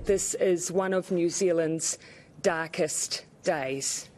this is one of New Zealand's darkest days.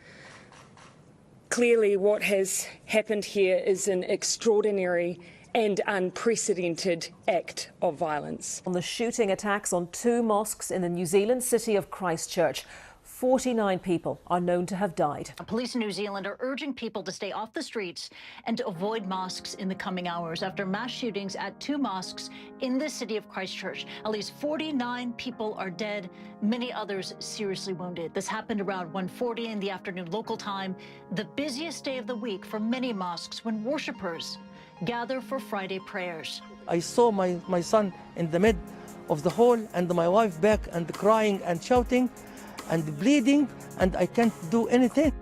Clearly, what has happened here is an extraordinary and unprecedented act of violence. On the shooting attacks on 2 mosques in the New Zealand city of Christchurch, 49 people are known to have died. Police in New Zealand are urging people to stay off the streets and to avoid mosques in the coming hours after mass shootings at 2 mosques in the city of Christchurch. At least 49 people are dead, many others seriously wounded. This happened around 1:40 in the afternoon local time, the busiest day of the week for many mosques when worshippers gather for Friday prayers. I saw my son in the mid of the hall and my wife back and crying and shouting and bleeding, and I can't do anything.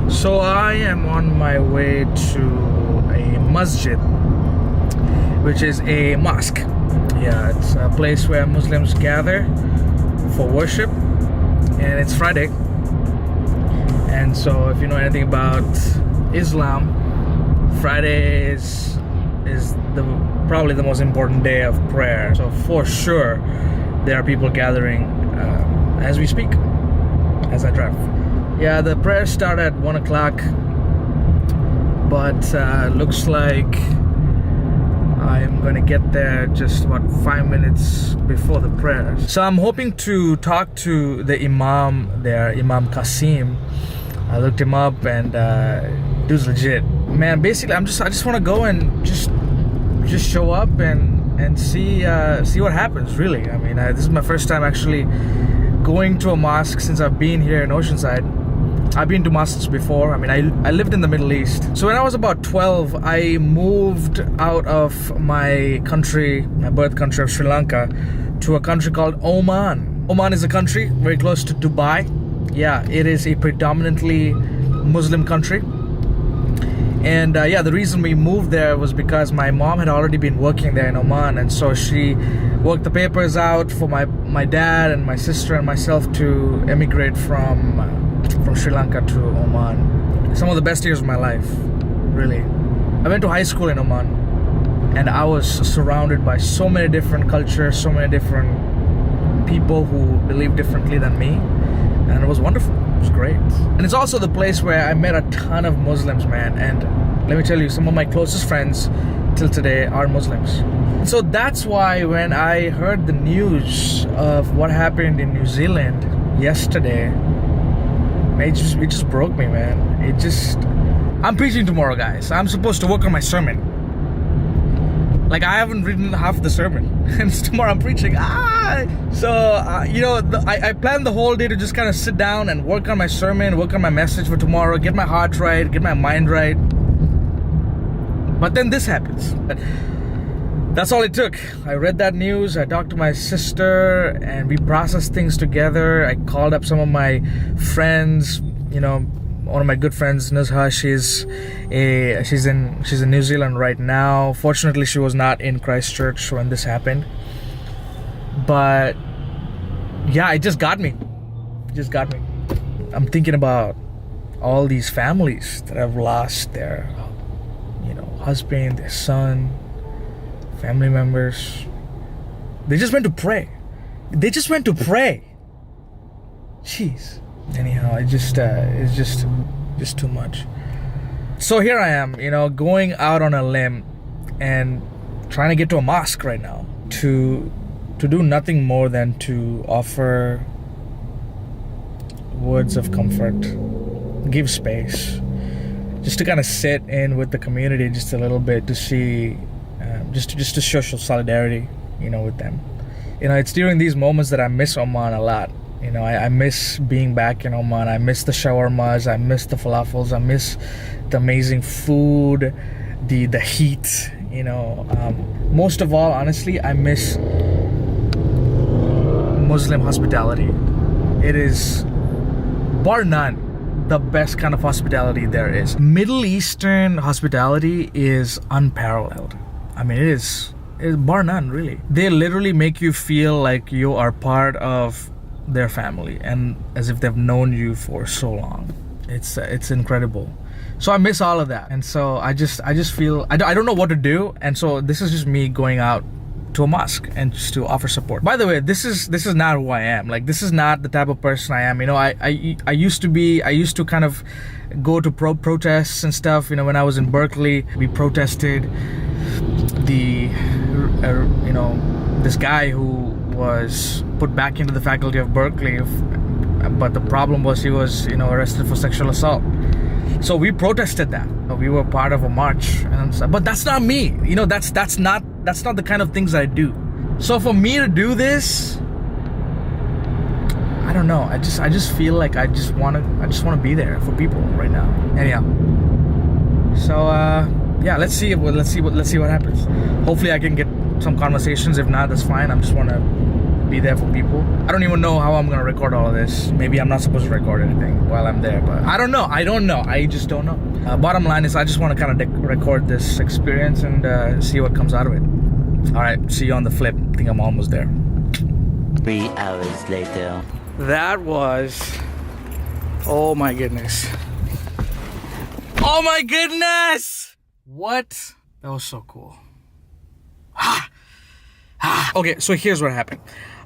So I am on my way to a masjid, which is a mosque. Yeah, it's a place where Muslims gather for worship, and it's Friday. And so if you know anything about Islam, Friday is probably the most important day of prayer. So for sure, there are people gathering as we speak, as I drive. Yeah, the prayers start at 1 o'clock, but looks like I'm gonna get there just 5 minutes before the prayers. So I'm hoping to talk to the Imam there, Imam Qassim. I looked him up, and dude's legit. Man, basically, I just want to go and just show up and see what happens. Really, I mean, this is my first time actually going to a mosque since I've been here in Oceanside. I've been to mosques before. I mean, I lived in the Middle East. So when I was about 12, I moved out of my country, my birth country of Sri Lanka, to a country called Oman. Oman is a country very close to Dubai. Yeah, it is a predominantly Muslim country. And yeah, the reason we moved there was because my mom had already been working there in Oman, and so she worked the papers out for my dad and my sister and myself to emigrate from Sri Lanka to Oman. Some of the best years of my life, really. I went to high school in Oman, and I was surrounded by so many different cultures, so many different people who believe differently than me, and it was wonderful. It was great. And it's also the place where I met a ton of Muslims, man, and let me tell you, some of my closest friends till today are Muslims. So that's why when I heard the news of what happened in New Zealand yesterday, it just broke me, man. I'm preaching tomorrow, guys. I'm supposed to work on my sermon. Like, I haven't written half the sermon, and tomorrow I'm preaching. So, I planned the whole day to just kind of sit down and work on my sermon, work on my message for tomorrow, get my heart right, get my mind right. But then this happens. That's all it took. I read that news, I talked to my sister, and we processed things together. I called up some of my friends, one of my good friends, Nuzha, she's in New Zealand right now. Fortunately, she was not in Christchurch when this happened. But yeah, it just got me. I'm thinking about all these families that have lost their, husband, their son, family members. They just went to pray. Jeez. Anyhow, it's just too much. So here I am, going out on a limb and trying to get to a mosque right now to do nothing more than to offer words of comfort, give space, just to kind of sit in with the community just a little bit to see just to show solidarity, with them. It's during these moments that I miss Oman a lot. I miss being back in Oman. I miss the shawarmas. I miss the falafels. I miss the amazing food, the heat. Most of all, honestly, I miss Muslim hospitality. It is, bar none, the best kind of hospitality there is. Middle Eastern hospitality is unparalleled. It is bar none, really. They literally make you feel like you are part of their family, and as if they've known you for so long. It's incredible. So I miss all of that, and so I just feel I don't know what to do, and so this is just me going out to a mosque and just to offer support. By the way, this is not who I am. Like, this is not the type of person I am. I used to kind of go to protests and stuff. When I was in Berkeley, we protested this guy who was put back into the faculty of Berkeley, but the problem was he was arrested for sexual assault. So we protested that. We were part of a march, but that's not me. That's not the kind of things I do. So for me to do this, I don't know. I just feel like I just want to be there for people right now. Anyhow, so yeah, let's see what happens. Hopefully I can get some conversations. If not, that's fine. I just want to be there for people. I don't even know how I'm gonna record all of this. Maybe I'm not supposed to record anything while I'm there, but I don't know. I just don't know. Bottom line is I just want to kind of record this experience and see what comes out of it. All right, see you on the flip. I think I'm almost there. 3 hours later. That was, oh my goodness. Oh my goodness! What? That was so cool. Okay, so here's what happened.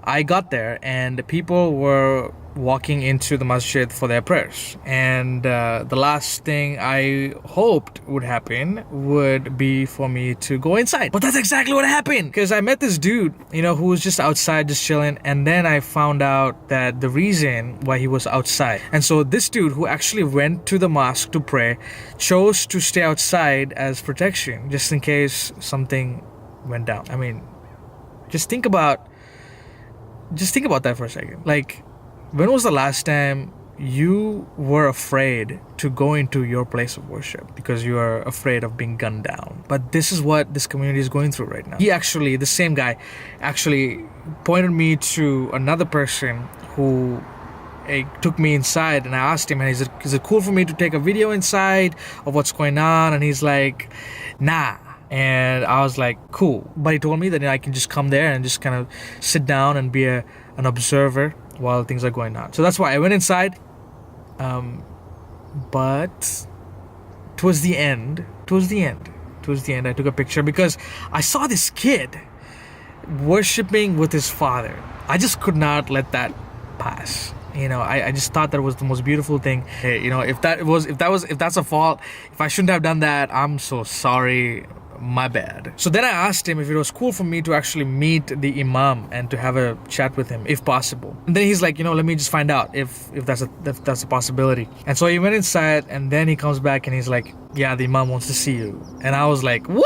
I got there and people were walking into the masjid for their prayers, and the last thing I hoped would happen would be for me to go inside, but that's exactly what happened, because I met this dude who was just outside just chilling, and then I found out that the reason why he was outside, and so this dude who actually went to the mosque to pray chose to stay outside as protection just in case something went down. Just think about that for a second. Like, when was the last time you were afraid to go into your place of worship because you are afraid of being gunned down? But this is what this community is going through right now. The same guy actually pointed me to another person who took me inside, and I asked him, is it cool for me to take a video inside of what's going on? And he's like, nah. And I was like, cool. But he told me that I can just come there and just kind of sit down and be an observer while things are going on. So that's why I went inside. But towards the end, I took a picture because I saw this kid worshiping with his father. I just could not let that pass. I just thought that was the most beautiful thing. If that's a fault, if I shouldn't have done that, I'm so sorry. My bad. So then I asked him if it was cool for me to actually meet the imam and to have a chat with him, if possible. And then he's like, let me just find out if that's a possibility. And so he went inside, and then he comes back and he's like, yeah, the imam wants to see you. And I was like, what?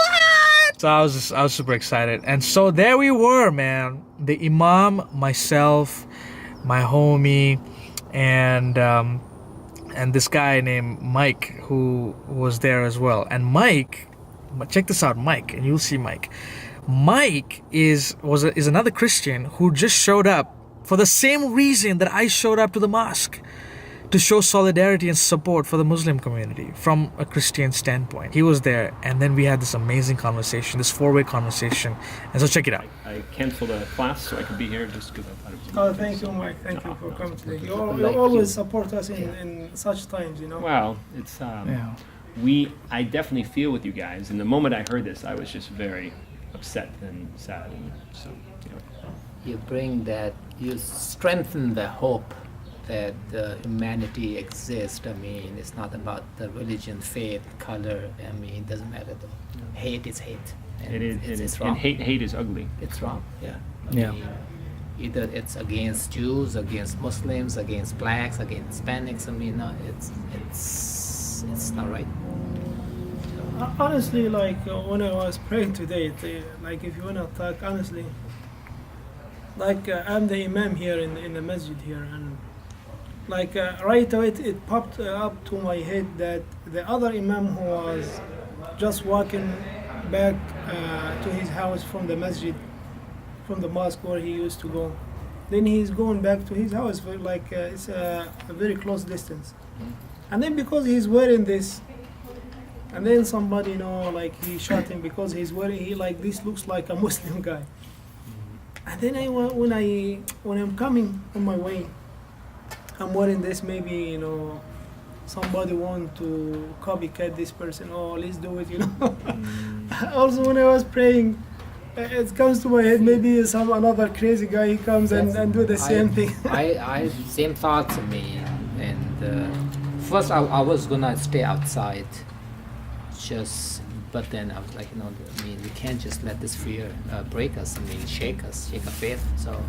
So I was super excited. And so there we were, man. The imam, myself, my homie, and this guy named Mike who was there as well. And Mike, check this out, Mike, and you'll see Mike. Mike is another Christian who just showed up for the same reason that I showed up to the mosque, to show solidarity and support for the Muslim community from a Christian standpoint. He was there, and then we had this amazing conversation, this 4-way conversation. And so check it out. I canceled a class so I could be here just because I thought it was Oh, thank you, Mike. Thank you for coming today. You always support us in such times, Well, it's I definitely feel with you guys. And the moment I heard this, I was just very upset and sad. And so, You bring that, you strengthen the hope that humanity exists. It's not about the religion, faith, color. It doesn't matter though. Hate is hate. And it's wrong. And hate is ugly. It's wrong, yeah. Yeah. Either it's against Jews, against Muslims, against blacks, against Hispanics. It's not right. Honestly, like when I was praying today, like if you wanna talk honestly, like I'm the imam here in the masjid here, and like right away it popped up to my head that the other imam who was just walking back to his house from the masjid, from the mosque where he used to go, then he's going back to his house for like it's a very close distance, and then because he's wearing this. And then somebody, like he shot him because he's wearing, like this looks like a Muslim guy. And then when I'm coming on my way, I'm wearing this, maybe, somebody want to copycat this person, let's do it, Also when I was praying, it comes to my head, maybe another crazy guy, he comes and do the same thing. I same thought to me, and first I was gonna stay outside. But then I was like, we can't just let this fear break us. Shake our faith. So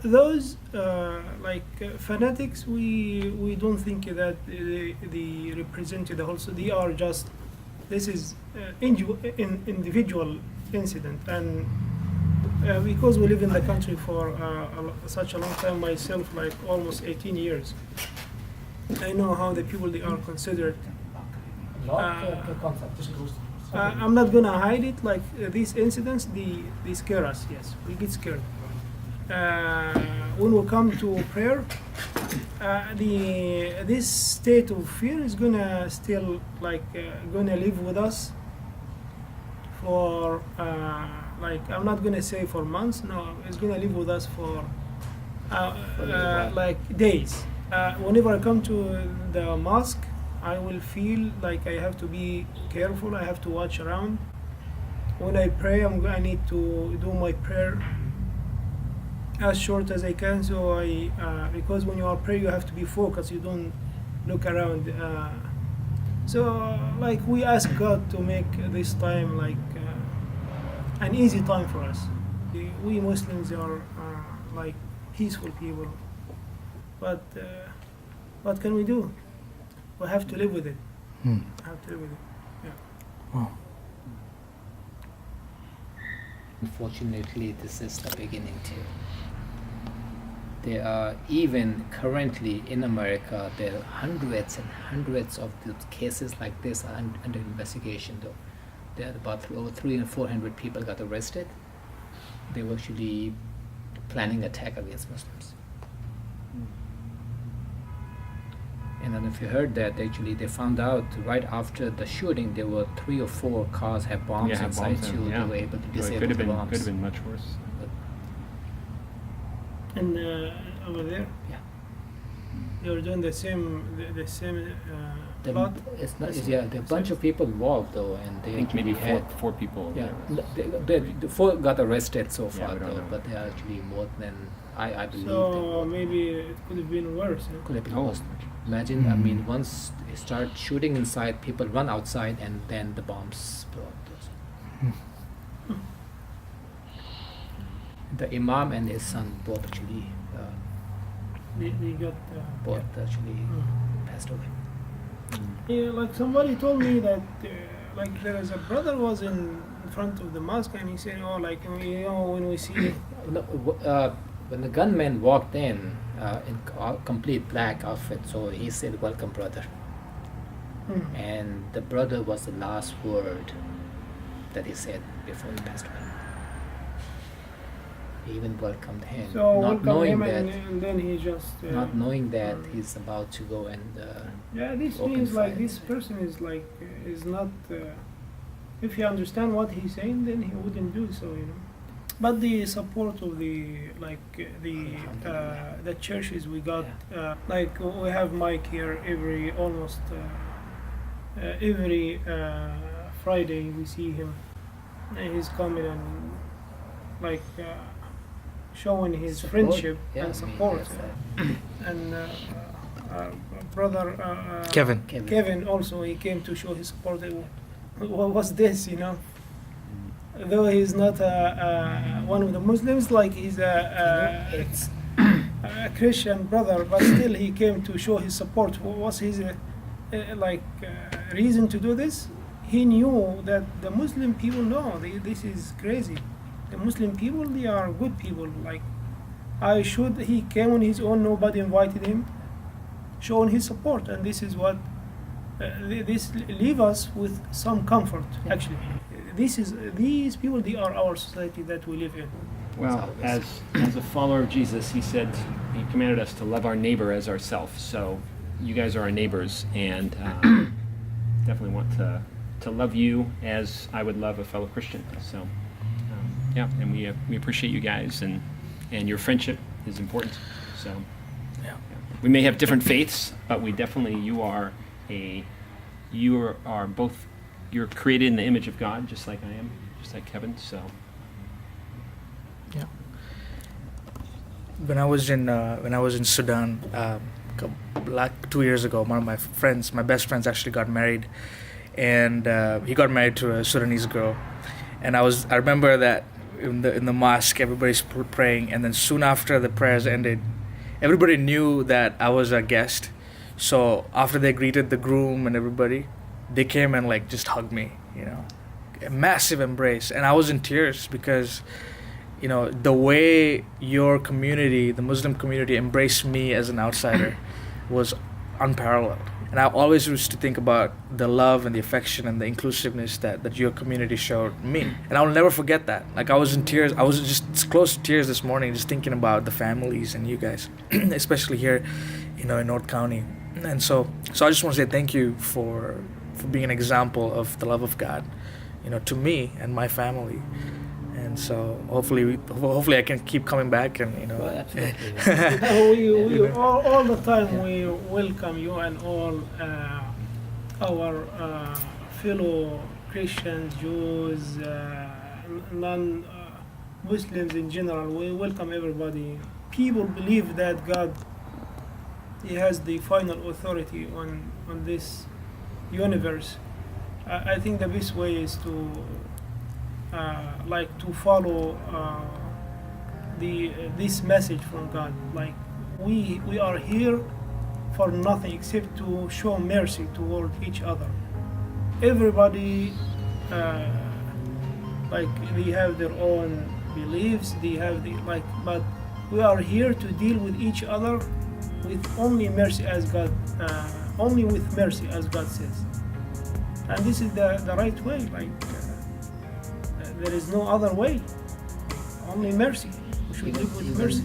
those fanatics, we don't think that they represent the whole. So they are just. This is individual incident, and because we live in the country for such a long time, myself, like almost 18 years. I know how the people they are considered. I'm not gonna hide it. Like these incidents, they scare us. Yes, we get scared. When we come to prayer, this state of fear is gonna still gonna live with us for I'm not gonna say for months. No, it's gonna live with us for days. Whenever I come to the mosque, I will feel like I have to be careful. I have to watch around. When I pray, I need to do my prayer as short as I can. So because when you are praying, you have to be focused. You don't look around. So we ask God to make this time an easy time for us. We Muslims are peaceful people. But what can we do? We have to live with it. Have to live with it. Yeah. Wow. Unfortunately, this is the beginning too. There are even currently in America, there are hundreds and hundreds of these cases like this are under investigation. Though there are about over 300 and 400 people got arrested. They were actually planning attack against Muslims. And then if you heard that, actually they found out right after the shooting there were 3 or 4 cars had bombs inside too. They were able to disable the bombs. Could have been much worse. And over there, they were doing the same plot. There are a bunch of people involved though, and they I think maybe had four people. Yeah, the 4 got arrested so far though, but there are actually more than I believe. So maybe it could have been worse. Could have been worse. Imagine, once they start shooting inside, people run outside, and then the bombs blow up. The imam and his son both actually They got passed away. Yeah, somebody told me that there is a brother was in front of the mosque, and he said, when we see when the gunman walked in complete black outfit, so he said, "Welcome, brother." And the brother was the last word that he said before he passed away. He even welcomed him, so not knowing that. And then he just not knowing that he's about to go and. This means this person is not. If he understand what he's saying, then he wouldn't do so, But the support of the churches we got, we have Mike here almost every Friday we see him. And he's coming and showing his support, friendship and support. And brother Kevin also, he came to show his support. What was this, Though he's not one of the Muslims, he's a Christian brother, but still he came to show his support. What was his reason to do this. He knew that the Muslim people, no, this is crazy. The Muslim people, they are good people. Like, he came on his own, nobody invited him, showing his support, and this is what, this leave us with some comfort, actually. These people, they are our society that we live in. Well, as a follower of Jesus, he commanded us to love our neighbor as ourselves. So you guys are our neighbors, and definitely want to love you as I would love a fellow Christian. So yeah, and we appreciate you guys, and your friendship is important. So yeah. We may have different faiths, but we definitely, you're created in the image of God, just like I am, just like Kevin. So yeah. When I was in Sudan, like 2 years ago, one of my best friends actually got married, and he got married to a Sudanese girl, and I remember that in the mosque everybody's praying, and then soon after the prayers ended, everybody knew that I was a guest. So after they greeted the groom and everybody, they came and like just hugged me, a massive embrace, and I was in tears because the way your community, the Muslim community, embraced me as an outsider was unparalleled. And I always used to think about the love and the affection and the inclusiveness that your community showed me. And I'll never forget that. Like, I was in tears. I was just close to tears this morning just thinking about the families and you guys, especially here, in North County. And so I just want to say thank you for being an example of the love of God, to me and my family. And so hopefully I can keep coming back, and Well, absolutely. we all the time we welcome you and all our fellow Christians, Jews, non-Muslims in general. We welcome everybody. People believe that God, He has the final authority on this universe. I think the best way is to follow this message from God. Like, we are here for nothing except to show mercy toward each other. Everybody, they have their own beliefs. But we are here to deal with each other with only mercy, as God, only with mercy, as God says. And this is the right way. There is no other way. Only mercy. We should live with mercy.